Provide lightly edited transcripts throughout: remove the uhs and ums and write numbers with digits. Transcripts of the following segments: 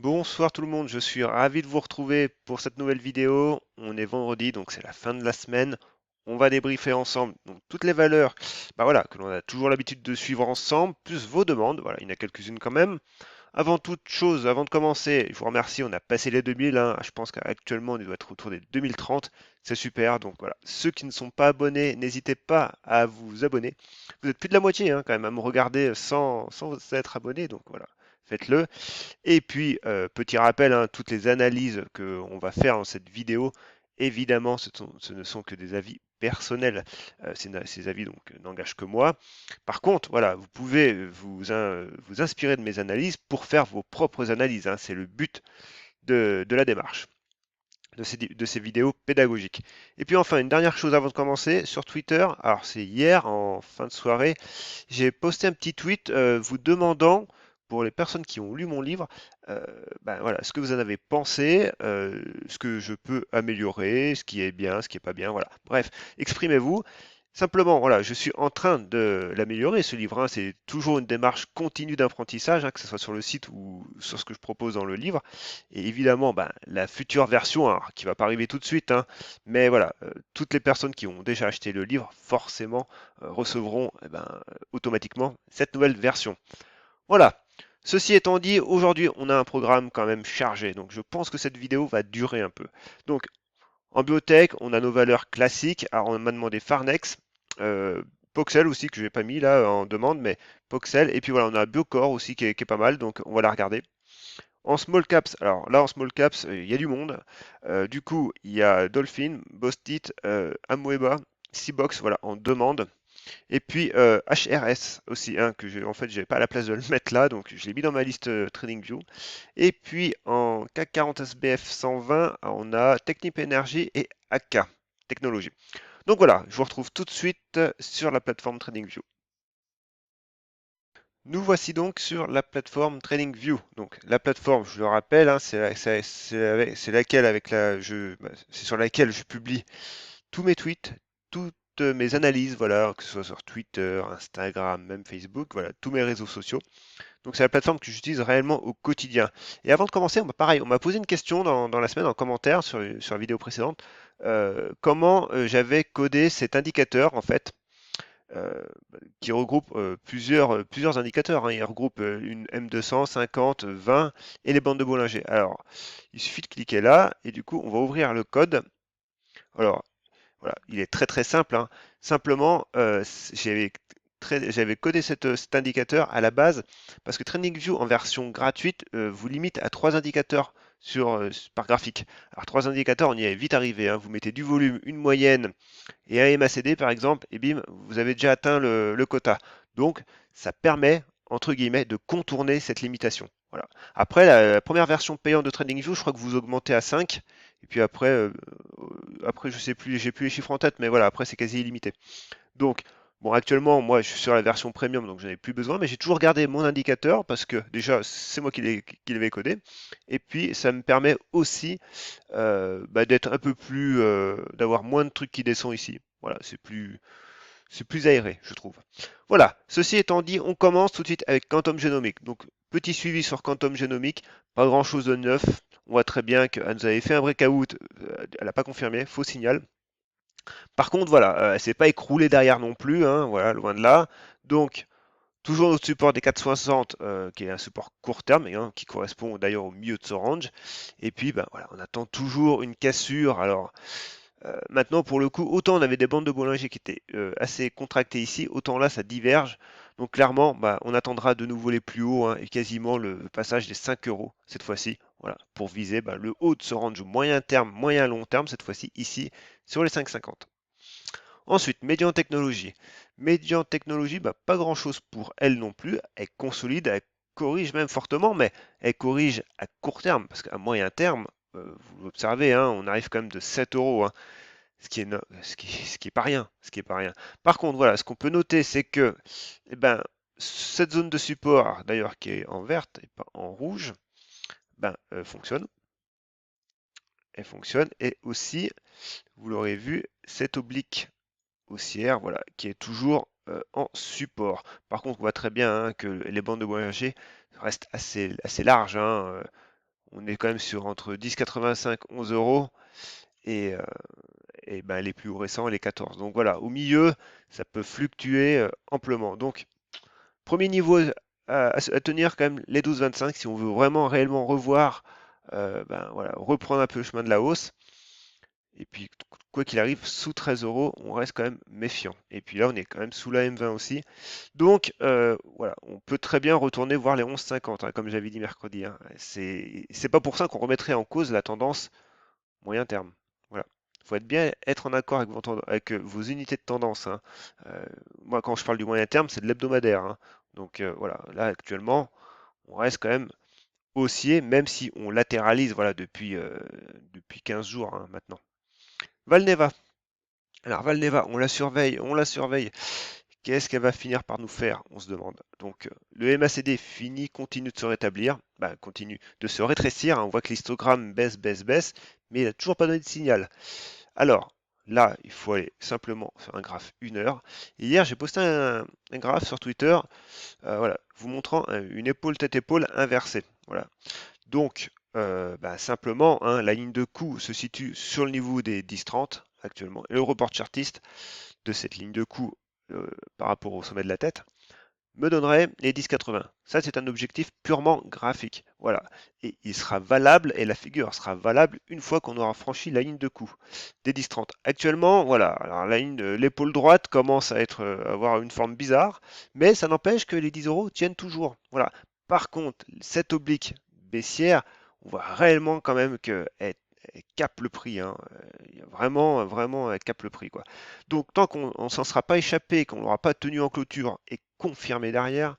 Bonsoir tout le monde, je suis ravi de vous retrouver pour cette nouvelle vidéo. On est vendredi, donc c'est la fin de la semaine. On va débriefer ensemble donc toutes les valeurs voilà, que l'on a toujours l'habitude de suivre ensemble, plus vos demandes. Voilà, il y en a quelques-unes quand même. Avant toute chose, avant de commencer, je vous remercie, on a passé les 2000, hein. Je pense qu'actuellement on doit être autour des 2030. C'est super, donc voilà. Ceux qui ne sont pas abonnés, n'hésitez pas à vous abonner. Vous êtes plus de la moitié hein, quand même à me regarder sans être abonné, donc voilà, faites-le. Et puis, petit rappel, hein, toutes les analyses qu'on va faire dans cette vidéo, évidemment, ce ne sont que des avis personnels. Ces avis donc n'engagent que moi. Par contre, voilà, vous pouvez vous inspirer de mes analyses pour faire vos propres analyses, hein. C'est le but de la démarche, de ces vidéos pédagogiques. Et puis enfin, une dernière chose avant de commencer, sur Twitter, alors c'est hier en fin de soirée, j'ai posté un petit tweet vous demandant, pour les personnes qui ont lu mon livre, voilà, ce que vous en avez pensé, ce que je peux améliorer, ce qui est bien, ce qui est pas bien, voilà. Bref, exprimez-vous. Simplement, voilà, je suis en train de l'améliorer, ce livre, hein. C'est toujours une démarche continue d'apprentissage, hein, que ce soit sur le site ou sur ce que je propose dans le livre. Et évidemment, la future version, alors, qui va pas arriver tout de suite, hein, mais voilà, toutes les personnes qui ont déjà acheté le livre, forcément, recevront automatiquement cette nouvelle version. Voilà. Ceci étant dit, aujourd'hui, on a un programme quand même chargé, donc je pense que cette vidéo va durer un peu. Donc, en biotech, on a nos valeurs classiques. Alors, on m'a demandé Farnex, euh, Poxel aussi, que je n'ai pas mis là en demande, mais Poxel. Et puis voilà, on a Biocore aussi qui est pas mal, donc on va la regarder. En small caps, alors là en small caps, il y a du monde. Du coup, il y a Dolphin, Bostit, Amoeba, Seabox, voilà, en demande. Et puis HRS aussi, hein, en fait, j'avais pas la place de le mettre là, donc je l'ai mis dans ma liste TradingView. Et puis en CAC 40 SBF 120, on a Technip Energy et AK Technologie. Donc voilà, je vous retrouve tout de suite sur la plateforme TradingView. Nous voici donc sur la plateforme TradingView. Donc la plateforme, je le rappelle, hein, c'est laquelle c'est sur laquelle je publie tous mes tweets, toutes mes analyses, voilà, que ce soit sur Twitter, Instagram, même Facebook, voilà, tous mes réseaux sociaux. Donc c'est la plateforme que j'utilise réellement au quotidien. Et avant de commencer, pareil, on m'a posé une question dans la semaine en commentaire sur la vidéo précédente, comment j'avais codé cet indicateur en fait euh, qui regroupe plusieurs indicateurs, hein. Il regroupe une M200, 50, 20 et les bandes de Bollinger. Alors, il suffit de cliquer là et du coup, on va ouvrir le code. Alors, voilà, il est très très simple, hein. Simplement, j'avais codé cet indicateur à la base parce que TradingView en version gratuite vous limite à 3 indicateurs par graphique. Alors 3 indicateurs, on y est vite arrivé, hein. Vous mettez du volume, une moyenne et un MACD par exemple, et bim, vous avez déjà atteint le quota. Donc ça permet, entre guillemets, de contourner cette limitation. Voilà. Après, la première version payante de TradingView, je crois que vous augmentez à 5. Et puis après je sais plus, j'ai plus les chiffres en tête, mais voilà, après c'est quasi illimité. Donc, bon, actuellement, moi, je suis sur la version premium, donc j'en ai plus besoin, mais j'ai toujours gardé mon indicateur parce que déjà, c'est moi qui l'avais codé. Et puis, ça me permet aussi d'être un peu plus, d'avoir moins de trucs qui descendent ici. Voilà, c'est plus aéré, je trouve. Voilà, ceci étant dit, on commence tout de suite avec Quantum Genomics. Donc, petit suivi sur Quantum Genomics, pas grand chose de neuf. On voit très bien qu'elle nous avait fait un breakout, elle n'a pas confirmé, faux signal. Par contre, voilà, elle s'est pas écroulée derrière non plus, hein, voilà, loin de là. Donc, toujours notre support des 460, qui est un support court terme, hein, qui correspond d'ailleurs au milieu de ce range. Et puis, voilà, on attend toujours une cassure. Alors, maintenant, pour le coup, autant on avait des bandes de Bollinger qui étaient assez contractées ici, autant là, ça diverge. Donc, clairement, on attendra de nouveau les plus hauts, hein, et quasiment le passage des 5 euros cette fois-ci. Voilà, pour viser le haut de ce range moyen terme, moyen long terme, cette fois-ci, ici, sur les 5,50. Ensuite, Median Technologies. Median Technologies, pas grand-chose pour elle non plus. Elle consolide, elle corrige même fortement, mais elle corrige à court terme, parce qu'à moyen terme, vous l'observez, hein, on arrive quand même de 7 euros, hein, ce qui est pas rien, ce qui est pas rien. Par contre, voilà, ce qu'on peut noter, c'est que, eh ben, cette zone de support, d'ailleurs qui est en verte et pas en rouge, fonctionne. Elle fonctionne. Et aussi, vous l'aurez vu, cette oblique haussière, voilà, qui est toujours en support. Par contre, on voit très bien hein, que les bandes de Bollinger restent assez larges, hein, on est quand même sur entre 10,85 11 euros et, ben, les plus hauts récents, les 14. Donc voilà, au milieu, ça peut fluctuer amplement. Donc, premier niveau à tenir quand même les 12,25 si on veut vraiment réellement revoir, ben, voilà, reprendre un peu le chemin de la hausse. Et puis, quoi qu'il arrive, sous 13 euros, on reste quand même méfiant. Et puis là, on est quand même sous la M20 aussi. Donc, voilà, on peut très bien retourner voir les 11,50, hein, comme j'avais dit mercredi, hein. C'est pas pour ça qu'on remettrait en cause la tendance moyen terme. Voilà. Il faut être en accord avec vos unités de tendance, hein. Euh, Moi, quand je parle du moyen terme, c'est de l'hebdomadaire, hein. Donc, voilà, là, actuellement, on reste quand même haussier, même si on latéralise, voilà, depuis 15 jours, hein, maintenant. Valneva. Alors Valneva, on la surveille, on la surveille. Qu'est-ce qu'elle va finir par nous faire? On se demande. Donc le MACD continue de se rétablir, bah, continue de se rétrécir, hein. On voit que l'histogramme baisse, baisse, baisse, mais il n'a toujours pas donné de signal. Alors là, il faut aller simplement faire un graphe 1 heure. Et hier, j'ai posté un graphe sur Twitter, voilà, vous montrant une épaule tête-épaule inversée. Voilà. Donc, bah, simplement, hein, la ligne de coup se situe sur le niveau des 10-30 actuellement. Et le report chartiste de cette ligne de coup par rapport au sommet de la tête me donnerait les 10,80. Ça, c'est un objectif purement graphique. Voilà. Et il sera valable, et la figure sera valable une fois qu'on aura franchi la ligne de coup des 10,30. Actuellement, voilà. Alors, la ligne de l'épaule droite commence à avoir une forme bizarre, mais ça n'empêche que les 10 euros tiennent toujours. Voilà. Par contre, cette oblique baissière, on voit réellement quand même qu'elle capte le prix, hein. Vraiment, vraiment, elle capte le prix, quoi. Donc, tant qu'on ne s'en sera pas échappé, qu'on n'aura pas tenu en clôture et confirmé derrière,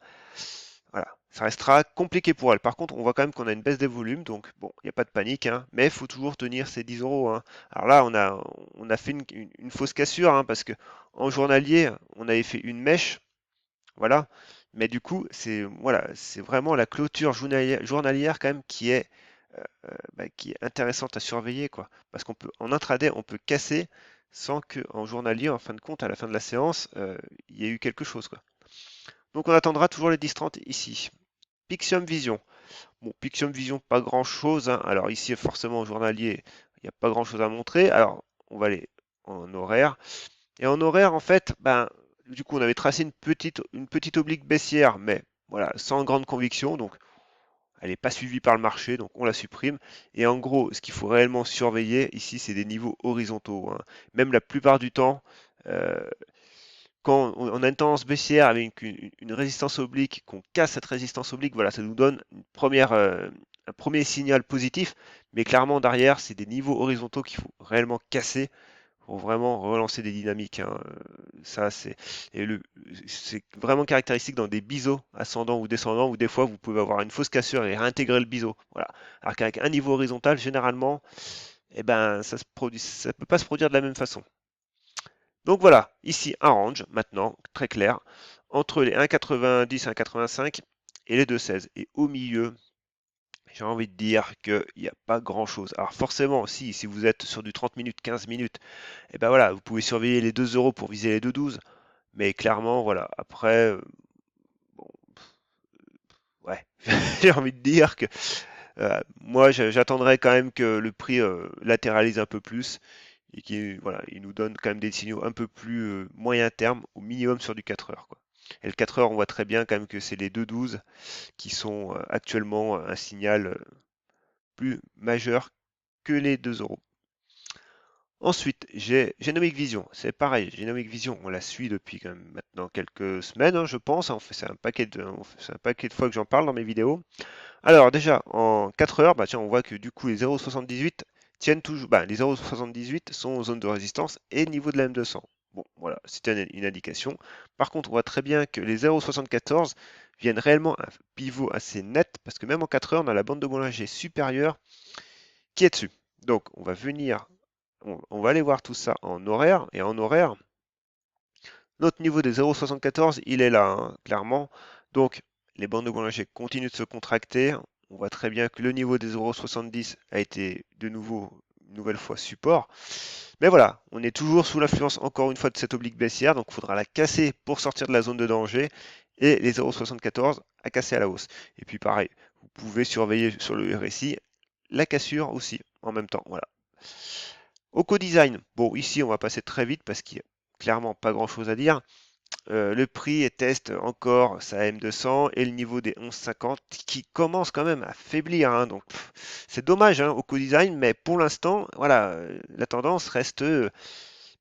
voilà, ça restera compliqué pour elle. Par contre, on voit quand même qu'on a une baisse des volumes, donc bon, il n'y a pas de panique, hein, mais il faut toujours tenir ces 10 euros, hein. Alors là, on a fait une fausse cassure, hein, parce que en journalier, on avait fait une mèche, voilà, mais du coup, c'est voilà, c'est vraiment la clôture journalière quand même qui est intéressante à surveiller, quoi. Parce qu'on peut, en intraday, on peut casser sans qu'en journalier, en fin de compte, à la fin de la séance, il y ait eu quelque chose, quoi. Donc on attendra toujours les 10-30 ici. Pixium Vision. Bon, Pixium Vision, pas grand-chose, hein. Alors ici, forcément, en journalier, il n'y a pas grand-chose à montrer. Alors, on va aller en horaire. Et en horaire, en fait, ben, du coup, on avait tracé une petite oblique baissière, mais voilà, sans grande conviction. Donc, elle n'est pas suivie par le marché, donc on la supprime. Et en gros, ce qu'il faut réellement surveiller ici, c'est des niveaux horizontaux, hein. Même la plupart du temps, euh, quand on a une tendance baissière avec une résistance oblique, qu'on casse cette résistance oblique, voilà, ça nous donne un premier signal positif. Mais clairement, derrière, c'est des niveaux horizontaux qu'il faut réellement casser pour vraiment relancer des dynamiques, hein. Ça, c'est vraiment caractéristique dans des biseaux ascendants ou descendants où des fois vous pouvez avoir une fausse cassure et réintégrer le biseau. Voilà. Alors qu'avec un niveau horizontal, généralement, eh ben, ça peut pas se produire de la même façon. Donc voilà, ici un range maintenant, très clair, entre les 1,90 et 1,85 et les 2,16. Et au milieu, j'ai envie de dire qu'il n'y a pas grand-chose. Alors forcément, si vous êtes sur du 30 minutes, 15 minutes, et ben voilà, vous pouvez surveiller les 2 euros pour viser les 2,12. Mais clairement, voilà, après, bon, ouais, j'ai envie de dire que moi, j'attendrais quand même que le prix latéralise un peu plus et qu'il voilà, il nous donne quand même des signaux un peu plus moyen terme, au minimum sur du 4 heures, quoi. Et le 4 heures, on voit très bien quand même que c'est les 2,12 qui sont actuellement un signal plus majeur que les 2 euros. Ensuite, j'ai Genomic Vision. C'est pareil, Genomic Vision, on la suit depuis quand même maintenant quelques semaines, hein, je pense. C'est un paquet de fois que j'en parle dans mes vidéos. Alors déjà, en 4 heures, bah tiens, on voit que du coup les 0,78 tiennent toujours. Bah, les 0,78 sont en zone de résistance et niveau de la M200. Bon, voilà, c'était une indication. Par contre, on voit très bien que les 0,74 viennent réellement à un pivot assez net, parce que même en 4 heures, on a la bande de Bollinger supérieure qui est dessus. Donc, on va aller voir tout ça en horaire, et en horaire, notre niveau des 0,74, il est là, hein, clairement. Donc, les bandes de Bollinger continuent de se contracter. On voit très bien que le niveau des 0,70 a été de nouveau, une nouvelle fois, support. Mais voilà, on est toujours sous l'influence, encore une fois, de cette oblique baissière. Donc, il faudra la casser pour sortir de la zone de danger. Et les 0,74 à casser à la hausse. Et puis, pareil, vous pouvez surveiller sur le RSI la cassure aussi en même temps. Voilà. Au design, bon ici on va passer très vite parce qu'il n'y a clairement pas grand chose à dire. Le prix teste encore sa M200 et le niveau des 11,50 qui commence quand même à faiblir, hein, donc c'est dommage hein, au co-design, mais pour l'instant, voilà, la tendance reste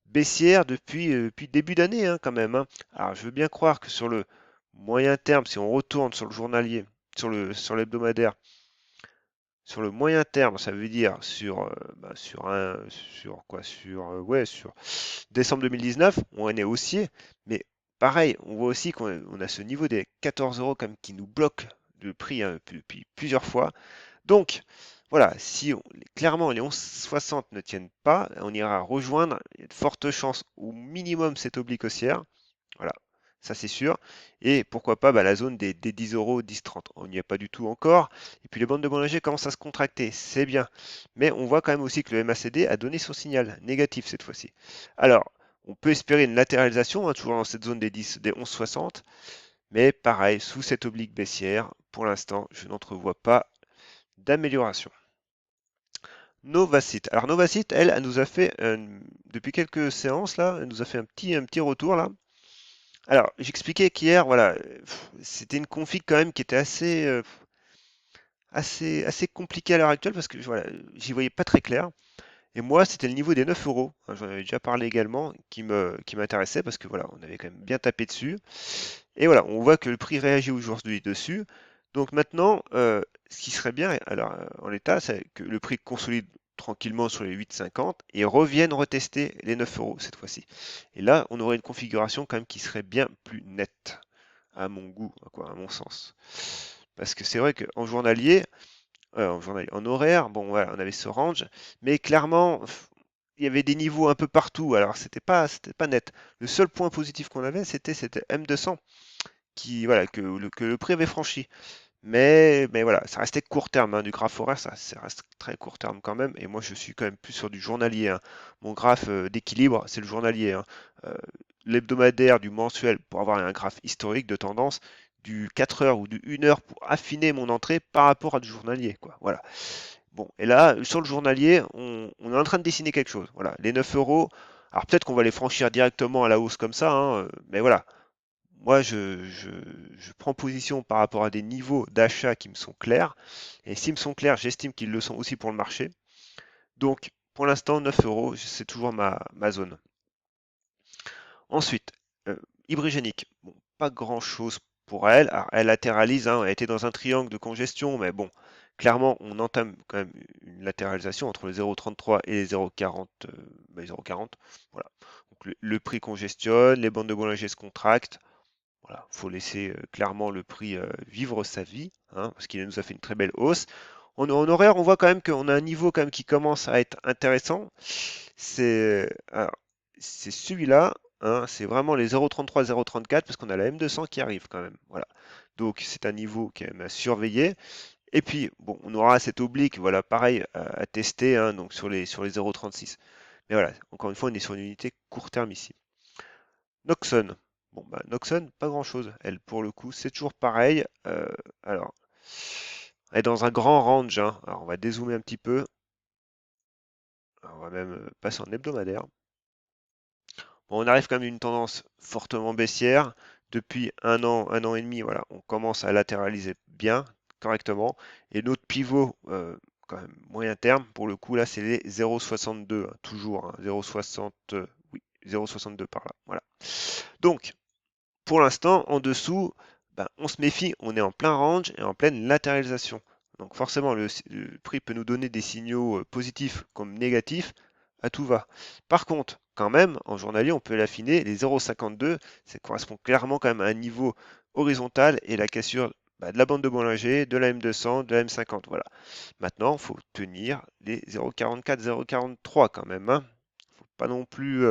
baissière depuis début d'année hein, quand même, hein. Alors je veux bien croire que sur le moyen terme, si on retourne sur le journalier, sur l'hebdomadaire, sur le moyen terme, ça veut dire sur décembre 2019, on est haussier, mais pareil, on voit aussi qu'on a ce niveau des 14 euros comme qui nous bloque le prix hein, depuis plusieurs fois. Donc, voilà, si clairement les 11,60 ne tiennent pas, on ira rejoindre, il y a de fortes chances au minimum cette oblique haussière. Voilà, ça c'est sûr. Et pourquoi pas la zone des 10 euros, 10,30. On n'y est pas du tout encore. Et puis les bandes de Bollinger commencent à se contracter, c'est bien. Mais on voit quand même aussi que le MACD a donné son signal négatif cette fois-ci. Alors, on peut espérer une latéralisation, hein, toujours dans cette zone des 11,60. Mais pareil, sous cette oblique baissière, pour l'instant, je n'entrevois pas d'amélioration. Novacite. Alors Novacite, elle nous a fait, depuis quelques séances là, elle nous a fait un petit retour là. Alors, j'expliquais qu'hier, voilà, c'était une config quand même qui était assez compliquée à l'heure actuelle parce que voilà, j'y voyais pas très clair. Et moi, c'était le niveau des 9 euros, hein, j'en avais déjà parlé également, qui m'intéressait parce que voilà, on avait quand même bien tapé dessus. Et voilà, on voit que le prix réagit aujourd'hui dessus. Donc maintenant, ce qui serait bien, alors en l'état, c'est que le prix consolide tranquillement sur les 8,50 et revienne retester les 9 euros cette fois-ci. Et là, on aurait une configuration quand même qui serait bien plus nette, à mon goût, quoi, à mon sens. Parce que c'est vrai qu'en journalier, en horaire, bon, voilà, on avait ce range, mais clairement, il y avait des niveaux un peu partout. Alors, c'était pas net. Le seul point positif qu'on avait, c'était M200 voilà, que le prix avait franchi. Mais voilà, ça restait court terme, hein, du graphe horaire, ça reste très court terme quand même. Et moi, je suis quand même plus sur du journalier, hein. Mon graphe d'équilibre, c'est le journalier, hein. Euh, L'hebdomadaire, du mensuel, pour avoir un graphe historique de tendance, du 4 heures ou du 1 heure pour affiner mon entrée par rapport à du journalier, quoi. Voilà. Bon, et là, sur le journalier, on est en train de dessiner quelque chose. Voilà, les 9 euros. Alors peut-être qu'on va les franchir directement à la hausse comme ça, hein, mais voilà, moi, je prends position par rapport à des niveaux d'achat qui me sont clairs. Et s'ils me sont clairs, j'estime qu'ils le sont aussi pour le marché. Donc, pour l'instant, 9 euros, c'est toujours ma zone. Ensuite, euh, Hybrigénique. Bon, pas grand-chose pour elle. Alors, elle latéralise, hein, elle était dans un triangle de congestion, mais bon, clairement, on entame quand même une latéralisation entre les 0,33 et les 0,40. 0,40. Voilà. Donc, le prix congestionne, les bandes de Bollinger se contractent. Voilà, faut laisser clairement le prix vivre sa vie, hein, parce qu'il nous a fait une très belle hausse. En horaire, on voit quand même qu'on a un niveau quand même qui commence à être intéressant. Alors, c'est celui-là, hein, c'est vraiment les 0,33, 0,34, parce qu'on a la M200 qui arrive quand même. Voilà. Donc c'est un niveau quand même à surveiller. Et puis, bon, on aura cette oblique, voilà, pareil, à tester, hein, donc sur les 0,36. Mais voilà, encore une fois, on est sur une unité court terme ici. Noxon. Bon, bah, Noxon, pas grand-chose. Elle, pour le coup, c'est toujours pareil. Alors, elle est dans un grand range, hein. Alors, on va dézoomer un petit peu. Alors, on va même passer en hebdomadaire. Bon, on arrive quand même à une tendance fortement baissière. Depuis un an et demi, voilà, on commence à latéraliser bien, correctement. Et notre pivot, quand même moyen terme, pour le coup, là, c'est les 0,62, hein, toujours, hein, 0,60, oui, 0,62 par là. Voilà. Donc, pour l'instant, en dessous, ben, on se méfie, on est en plein range et en pleine latéralisation. Donc forcément, le prix peut nous donner des signaux positifs comme négatifs, à tout va. Par contre, quand même, en journalier, on peut l'affiner, les 0,52, ça correspond clairement quand même à un niveau horizontal et la cassure de la bande de Bollinger, de la M200, de la M50. Voilà. Maintenant, il faut tenir les 0,44, 0,43 quand même, hein. Faut pas non plus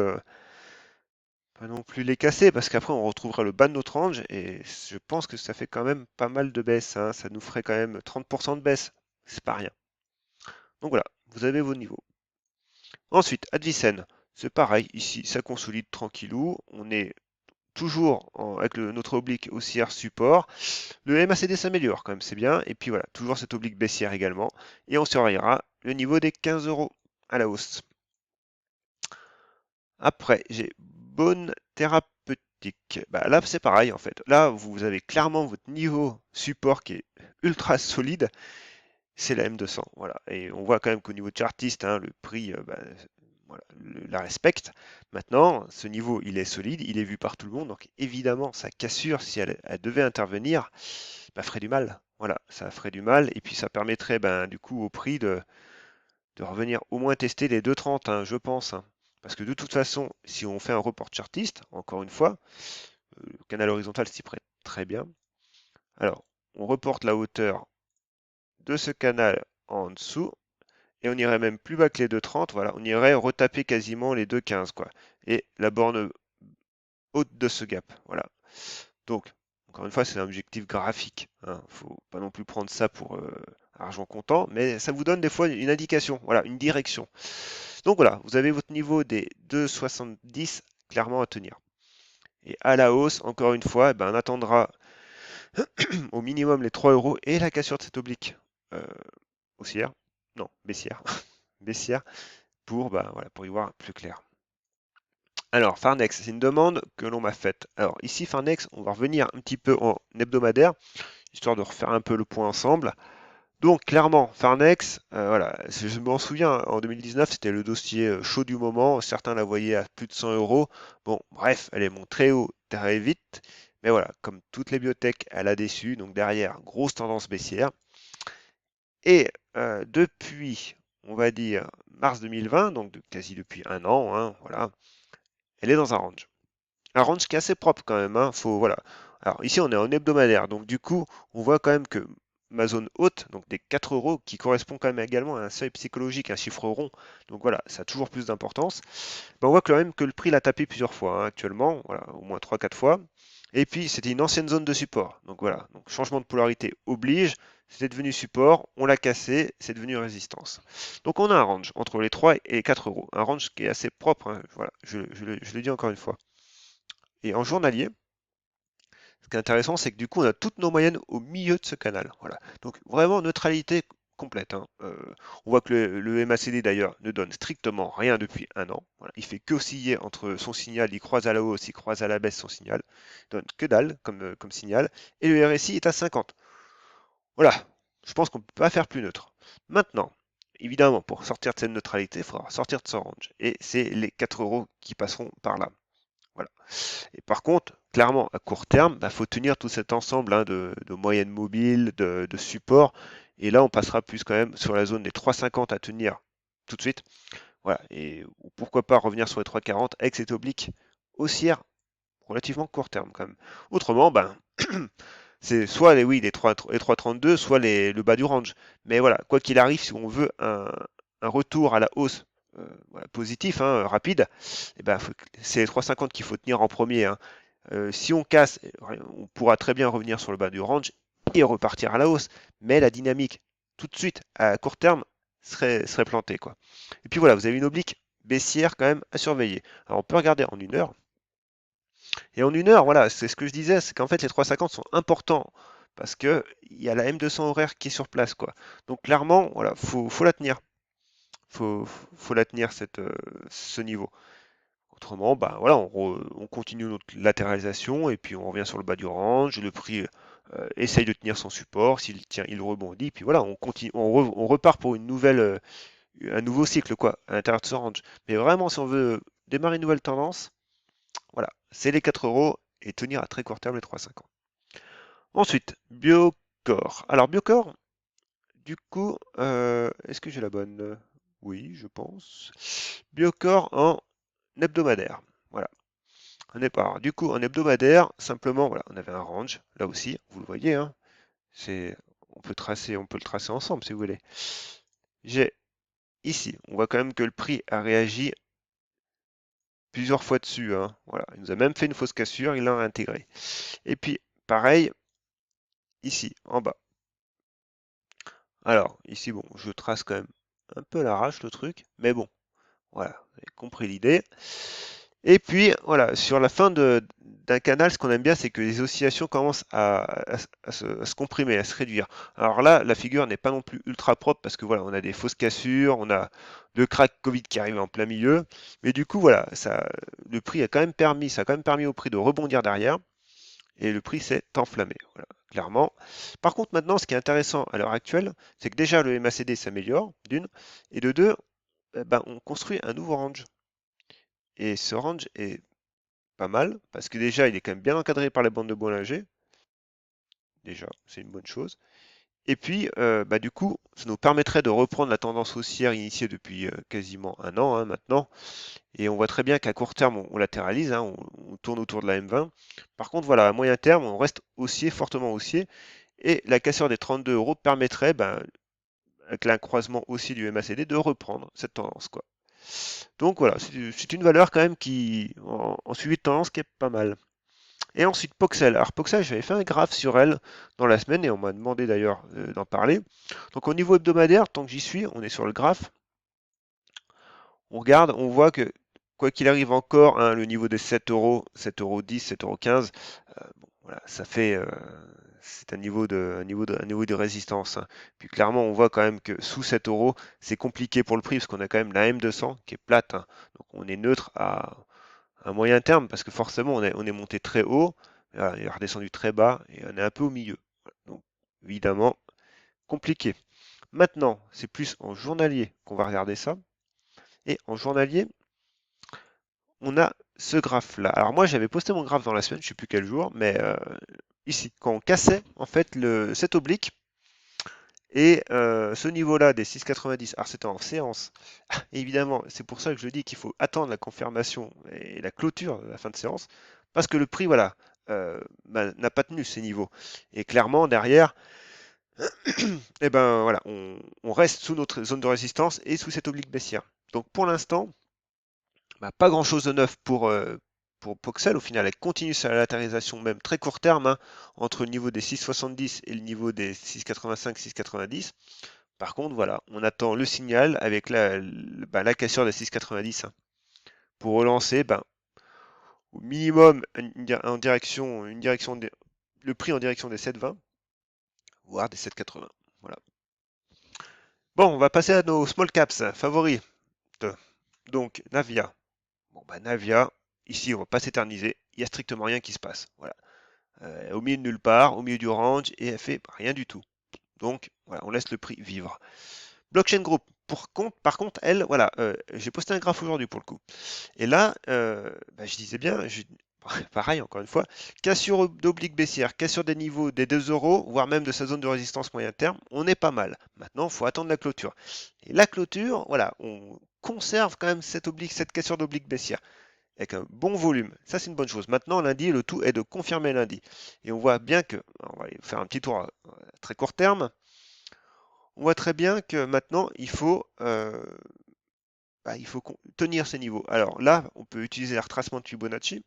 les casser, parce qu'après on retrouvera le bas de notre range, et je pense que ça fait quand même pas mal de baisse, hein. Ça nous ferait quand même 30% de baisse. C'est pas rien. Donc voilà, vous avez vos niveaux. Ensuite, Advicen, c'est pareil, ici ça consolide tranquillou. On est toujours avec notre oblique haussière support. Le MACD s'améliore quand même, c'est bien. Et puis voilà, toujours cette oblique baissière également. Et on surveillera le niveau des 15 euros à la hausse. Après, j'ai Bone Thérapeutique. Bah, là, c'est pareil en fait. Là, vous avez clairement votre niveau support qui est ultra solide. C'est la M200. Voilà. Et on voit quand même qu'au niveau chartiste, hein, le prix bah, voilà, la respecte. Maintenant, ce niveau, il est solide, il est vu par tout le monde. Donc évidemment, sa cassure, si elle devait intervenir, bah, ferait du mal. Voilà, ça ferait du mal. Et puis ça permettrait ben, du coup au prix de revenir au moins tester les 2,30, hein, je pense, hein. Parce que de toute façon, si on fait un report chartiste, encore une fois, le canal horizontal s'y prête très bien. Alors, on reporte la hauteur de ce canal en dessous, et on irait même plus bas que les 2,30, voilà, on irait retaper quasiment les 2,15, quoi. Et la borne haute de ce gap, voilà. Donc, encore une fois, c'est un objectif graphique, hein. Faut pas non plus prendre ça pour argent comptant, mais ça vous donne des fois une indication, voilà, une direction. Donc voilà, vous avez votre niveau des 2,70 clairement à tenir. Et à la hausse, encore une fois, eh ben, on attendra au minimum les 3 euros et la cassure de cette oblique euh, haussière, non, baissière, baissière, pour, bah, voilà, pour y voir plus clair. Alors, Farnex, c'est une demande que l'on m'a faite. Alors ici, Farnex, on va revenir un petit peu en hebdomadaire, histoire de refaire un peu le point ensemble. Donc clairement, Farnex, voilà, je m'en souviens, en 2019, c'était le dossier chaud du moment. Certains la voyaient à plus de 100 euros. Bon, bref, elle est montée très haut, très vite. Mais voilà, comme toutes les biotech, elle a déçu. Donc derrière, grosse tendance baissière. Et depuis, on va dire, mars 2020, donc quasi depuis un an, hein, voilà, elle est dans un range. Un range qui est assez propre quand même, hein, faut, voilà. Alors ici, on est en hebdomadaire, donc du coup, on voit quand même que ma zone haute, donc des 4 euros, qui correspond quand même également à un seuil psychologique, un chiffre rond, donc voilà, ça a toujours plus d'importance. Ben, on voit quand même que le prix l'a tapé plusieurs fois, hein, actuellement, voilà, au moins 3-4 fois. Et puis, c'était une ancienne zone de support, donc voilà, donc changement de polarité oblige, c'était devenu support, on l'a cassé, c'est devenu résistance. Donc on a un range entre les 3 et les 4 euros, un range qui est assez propre, hein, voilà, je le dis encore une fois. Et en journalier, ce qui est intéressant, c'est que du coup, on a toutes nos moyennes au milieu de ce canal. Voilà. Donc vraiment neutralité complète, hein. On voit que le MACD d'ailleurs ne donne strictement rien depuis un an. Voilà. Il fait qu'osciller entre son signal, il croise à la hausse, il croise à la baisse son signal. Il donne que dalle comme signal. Et le RSI est à 50. Voilà. Je pense qu'on ne peut pas faire plus neutre. Maintenant, évidemment, pour sortir de cette neutralité, il faudra sortir de son range. Et c'est les 4 euros qui passeront par là. Voilà. Et par contre, clairement, à court terme, il faut tenir tout cet ensemble, hein, de moyennes mobiles, de supports. Et là, on passera plus quand même sur la zone des 3,50 à tenir tout de suite. Voilà. Et pourquoi pas revenir sur les 3,40 avec cette oblique haussière relativement court terme quand même. Autrement, ben, c'est soit les, oui, les 3,32, soit le bas du range. Mais voilà, quoi qu'il arrive, si on veut un retour à la hausse voilà, positif, hein, rapide, eh ben, c'est les 3,50 qu'il faut tenir en premier, hein. Si on casse, on pourra très bien revenir sur le bas du range et repartir à la hausse. Mais la dynamique, tout de suite, à court terme, serait plantée, quoi. Et puis voilà, vous avez une oblique baissière quand même à surveiller. Alors on peut regarder en 1 heure. Et en 1 heure, voilà, c'est ce que je disais, c'est qu'en fait les 3,50 sont importants parce que il y a la M200 horaire qui est sur place, quoi. Donc clairement, voilà, faut la tenir. Faut, faut la tenir ce niveau. Autrement, bah voilà, on continue notre latéralisation et puis on revient sur le bas du range. Le prix essaye de tenir son support. S'il tient, il rebondit. Puis voilà, on continue, on repart pour un nouveau cycle, quoi, à l'intérieur de ce range. Mais vraiment, si on veut démarrer une nouvelle tendance, voilà, c'est les 4 euros et tenir à très court terme les 3,50. Ensuite, Biocore. Alors Biocore, du coup, est-ce que j'ai la bonne? Oui, je pense. Biocore en hebdomadaire. Voilà. On est pas. Du coup, en hebdomadaire, simplement, voilà, on avait un range, là aussi, vous le voyez, hein, on peut le tracer ensemble si vous voulez. J'ai ici, on voit quand même que le prix a réagi plusieurs fois dessus, hein, voilà, il nous a même fait une fausse cassure, il l'a intégré. Et puis, pareil, ici, en bas. Alors, ici, bon, je trace quand même un peu à l'arrache le truc, mais bon, voilà, vous avez compris l'idée. Et puis, voilà, sur la fin d'un canal, ce qu'on aime bien, c'est que les oscillations commencent à se comprimer, à se réduire. Alors là, la figure n'est pas non plus ultra propre parce que voilà, on a des fausses cassures, on a le crack Covid qui arrive en plein milieu. Mais du coup, voilà, le prix a quand même permis, ça a quand même permis au prix de rebondir derrière et le prix s'est enflammé, voilà, clairement. Par contre, maintenant, ce qui est intéressant à l'heure actuelle, c'est que déjà le MACD s'améliore, d'une, et de deux, ben, on construit un nouveau range. Et ce range est pas mal, parce que déjà, il est quand même bien encadré par la bande de Bollinger. Déjà, c'est une bonne chose. Et puis, bah, du coup, ça nous permettrait de reprendre la tendance haussière initiée depuis quasiment un an hein, maintenant. Et on voit très bien qu'à court terme, on latéralise, hein, on tourne autour de la M20. Par contre, voilà, à moyen terme, on reste haussier, fortement haussier. Et la cassure des 32 euros permettrait, ben, avec un croisement haussier du MACD, de reprendre cette tendance, quoi. Donc voilà, c'est une valeur quand même qui, en suivi de tendance, qui est pas mal. Et ensuite, Poxel. Alors, Poxel, j'avais fait un graphe sur elle dans la semaine et on m'a demandé d'ailleurs d'en parler. Donc, au niveau hebdomadaire, tant que j'y suis, on est sur le graphe. On regarde, on voit que quoi qu'il arrive encore, hein, le niveau des 7 euros, 7,10 €, 7,15 €, bon, voilà, ça fait, c'est un niveau de résistance, hein. Puis clairement, on voit quand même que sous 7 euros, c'est compliqué pour le prix parce qu'on a quand même la M200 qui est plate, hein. Donc, on est neutre à moyen terme, parce que forcément, on est monté très haut, voilà, il est redescendu très bas, et on est un peu au milieu. Voilà. Donc, évidemment, compliqué. Maintenant, c'est plus en journalier qu'on va regarder ça. Et en journalier, on a ce graphe-là. Alors moi, j'avais posté mon graphe dans la semaine, je ne sais plus quel jour, mais ici, quand on cassait en fait cet oblique et ce niveau-là des 6,90, alors c'était en séance. Évidemment, c'est pour ça que je dis qu'il faut attendre la confirmation et la clôture de la fin de séance, parce que le prix, voilà, bah, n'a pas tenu ces niveaux. Et clairement, derrière, eh ben, voilà, on reste sous notre zone de résistance et sous cette oblique baissière. Donc pour l'instant, bah, pas grand-chose de neuf pour Poxel. Au final, elle continue sa latéralisation même très court terme, hein, entre le niveau des 6,70 et le niveau des 6,85, 6,90. Par contre, voilà, on attend le signal avec bah, la cassure des 6,90 hein, pour relancer ben, au minimum une direction le prix en direction des 7,20, voire des 7,80. Voilà. Bon, on va passer à nos small caps favoris. Donc, Navia. Bon, bah, Navia, ici, on va pas s'éterniser. Il n'y a strictement rien qui se passe. Voilà. Au milieu de nulle part, au milieu du range, et elle fait rien du tout. Donc, voilà, on laisse le prix vivre. Blockchain Group, par contre, elle, voilà, j'ai posté un graphe aujourd'hui pour le coup. Et là, bah, je disais bien, pareil encore une fois, cassure d'oblique baissière, cassure des niveaux des 2 euros, voire même de sa zone de résistance moyen terme, on est pas mal. Maintenant, il faut attendre la clôture. Et la clôture, voilà, on conserve quand même cette cassure d'oblique baissière avec un bon volume. Ça, c'est une bonne chose. Maintenant, lundi, le tout est de confirmer lundi. Et on voit bien que, on va aller faire un petit tour à très court terme, on voit très bien que maintenant, bah, il faut tenir ces niveaux. Alors là, on peut utiliser le retracement de Fibonacci.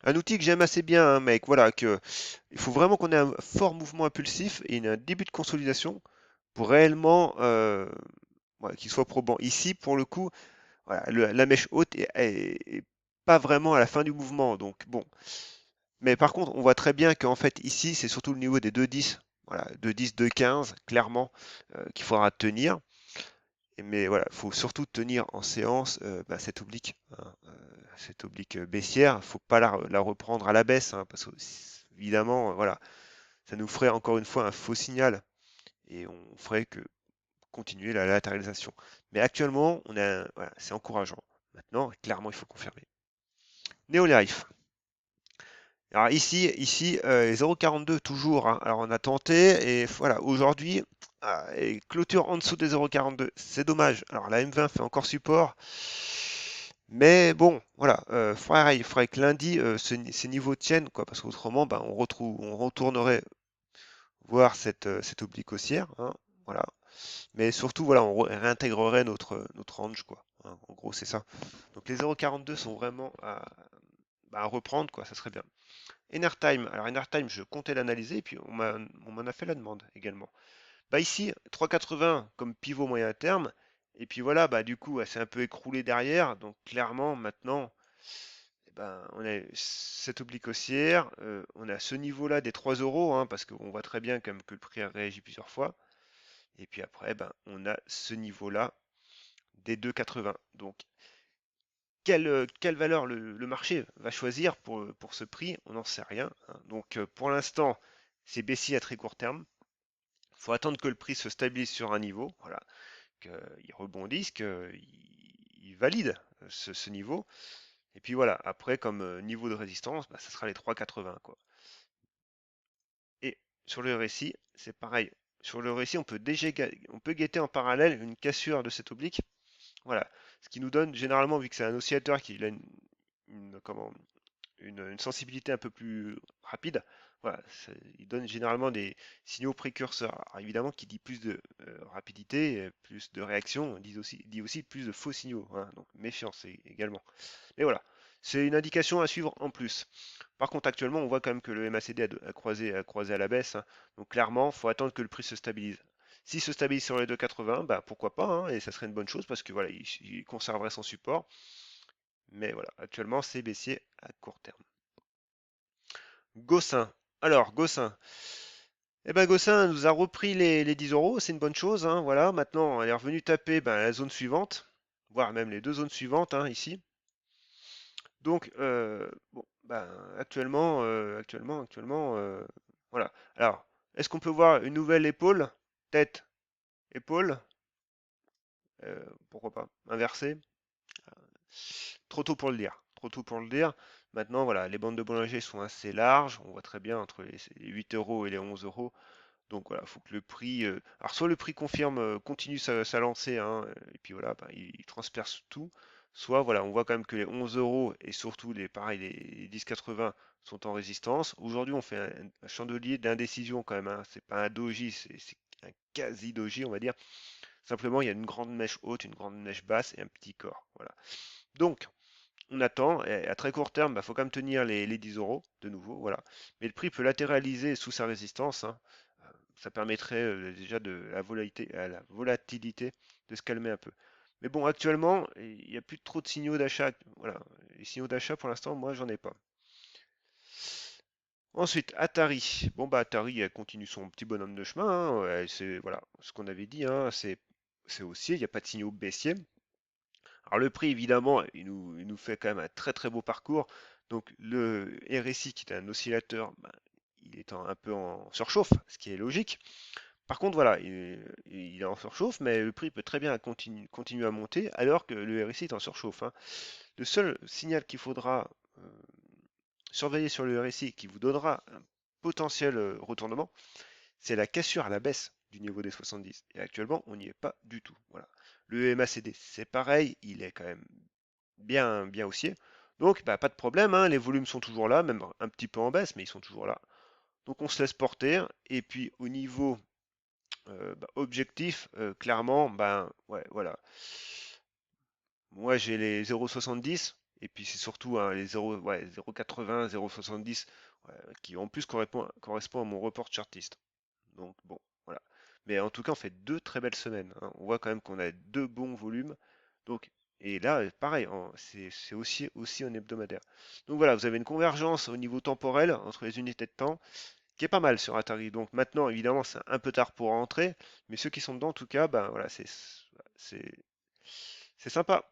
Un outil que j'aime assez bien, hein, mec. Voilà, il faut vraiment qu'on ait un fort mouvement impulsif et un début de consolidation pour réellement voilà, qu'il soit probant. Ici, pour le coup, voilà, la mèche haute est pas vraiment à la fin du mouvement. Donc bon. Mais par contre, on voit très bien qu'en fait, ici, c'est surtout le niveau des 2,10. Voilà, 2,10, 2,15, clairement, qu'il faudra tenir. Mais voilà, il faut surtout tenir en séance bah, cette oblique baissière. Il ne faut pas la reprendre à la baisse, hein, parce que évidemment, voilà, ça nous ferait encore une fois un faux signal et on ferait que continuer la latéralisation. Mais actuellement, voilà, c'est encourageant. Maintenant, clairement, il faut confirmer. Neolife. Alors ici 0,42 toujours, hein. Alors on a tenté et voilà, aujourd'hui, et clôture en dessous des 0,42. C'est dommage. Alors la M20 fait encore support. Mais bon, voilà, il faudrait que lundi ces niveaux tiennent, quoi, parce qu'autrement, ben, on retournerait voir cette oblique haussière, hein, voilà. Mais surtout, voilà, on réintégrerait notre range, quoi, hein. En gros, c'est ça. Donc les 0,42 sont vraiment bah, à reprendre, quoi, ça serait bien. Enertime, alors Enertime, je comptais l'analyser et puis on m'en a fait la demande également. Bah ici, 3,80 comme pivot moyen terme, et puis voilà, bah du coup, elle s'est un peu écroulée derrière, donc clairement maintenant, eh ben, on a cette oblique haussière, on a ce niveau-là des 3 euros, hein, parce qu'on voit très bien comme que le prix a réagi plusieurs fois. Et puis après, ben, on a ce niveau-là des 2,80. Donc, quelle valeur le marché va choisir pour ce prix? On n'en sait rien, hein. Donc, pour l'instant, c'est baissier à très court terme. Il faut attendre que le prix se stabilise sur un niveau, voilà, qu'il rebondisse, qu'il valide ce niveau. Et puis voilà, après, comme niveau de résistance, bah, ça sera les 3,80, quoi. Et sur le RSI, c'est pareil. Sur le RSI, on peut guetter en parallèle une cassure de cette oblique. Voilà. Ce qui nous donne généralement, vu que c'est un oscillateur qui a comment, une sensibilité un peu plus rapide, voilà, il donne généralement des signaux précurseurs. Alors évidemment, qui dit plus de rapidité, plus de réaction, dit aussi plus de faux signaux, hein, donc méfiance également. Mais voilà, c'est une indication à suivre en plus. Par contre, actuellement, on voit quand même que le MACD a croisé à la baisse, hein. Donc clairement, il faut attendre que le prix se stabilise. S'il se stabilise sur les 2,80, bah pourquoi pas, hein, et ça serait une bonne chose parce que voilà, il conserverait son support. Mais voilà, actuellement, c'est baissier à court terme. Gossin. Alors, Gossin. Eh ben, Gossin nous a repris les 10 euros, c'est une bonne chose, hein, voilà. Maintenant, elle est revenue taper ben, la zone suivante, voire même les deux zones suivantes, hein, ici. Donc, bon, ben, voilà. Alors, est-ce qu'on peut voir une nouvelle épaule? Tête, épaule, pourquoi pas? Inversée? Trop tôt pour le dire. Trop tôt pour le dire. Maintenant, voilà, les bandes de Bollinger sont assez larges. On voit très bien entre les 8 euros et les 11 euros. Donc voilà, il faut que le prix. Alors, soit le prix confirme, continue sa lancée, hein, et puis voilà, ben, il transperce tout. Soit, voilà, on voit quand même que les 11 euros et surtout pareil, les 10,80 sont en résistance. Aujourd'hui, on fait un chandelier d'indécision quand même, hein. C'est pas un doji, c'est un quasi doji, on va dire. Simplement, il y a une grande mèche haute, une grande mèche basse et un petit corps. Voilà. Donc, on attend, et à très court terme, il faut quand même tenir les 10 euros, de nouveau, voilà. Mais le prix peut latéraliser sous sa résistance, hein. Ça permettrait déjà à la volatilité de se calmer un peu. Mais bon, actuellement, il n'y a plus trop de signaux d'achat. Voilà. Les signaux d'achat, pour l'instant, moi, j'en ai pas. Ensuite, Atari. Bon, bah, Atari, elle continue son petit bonhomme de chemin, hein. Ouais, c'est voilà, ce qu'on avait dit, hein, c'est haussier, il n'y a pas de signaux baissiers. Alors le prix, évidemment, il nous fait quand même un très très beau parcours. Donc le RSI, qui est un oscillateur, ben, il est un peu en surchauffe, ce qui est logique. Par contre, voilà, il est en surchauffe, mais le prix peut très bien continuer à monter alors que le RSI est en surchauffe, hein. Le seul signal qu'il faudra surveiller sur le RSI qui vous donnera un potentiel retournement, c'est la cassure à la baisse du niveau des 70. Et actuellement, on n'y est pas du tout. Voilà. Le MACD, c'est pareil, il est quand même bien haussier. Donc, bah, pas de problème, hein, les volumes sont toujours là, même un petit peu en baisse, mais ils sont toujours là. Donc, on se laisse porter. Et puis, au niveau objectif, clairement, ben, ouais, voilà. Moi, j'ai les 0,70, et puis c'est surtout hein, les 0, ouais, 0,80, 0,70, ouais, qui en plus correspond à mon report chartiste. Donc, bon, voilà. Mais en tout cas, on fait deux très belles semaines, hein. On voit quand même qu'on a deux bons volumes. Donc, et là, pareil, c'est aussi en hebdomadaire. Donc voilà, vous avez une convergence au niveau temporel entre les unités de temps qui est pas mal sur Atari. Donc maintenant, évidemment, c'est un peu tard pour rentrer, mais ceux qui sont dedans, en tout cas, ben voilà, c'est c'est sympa.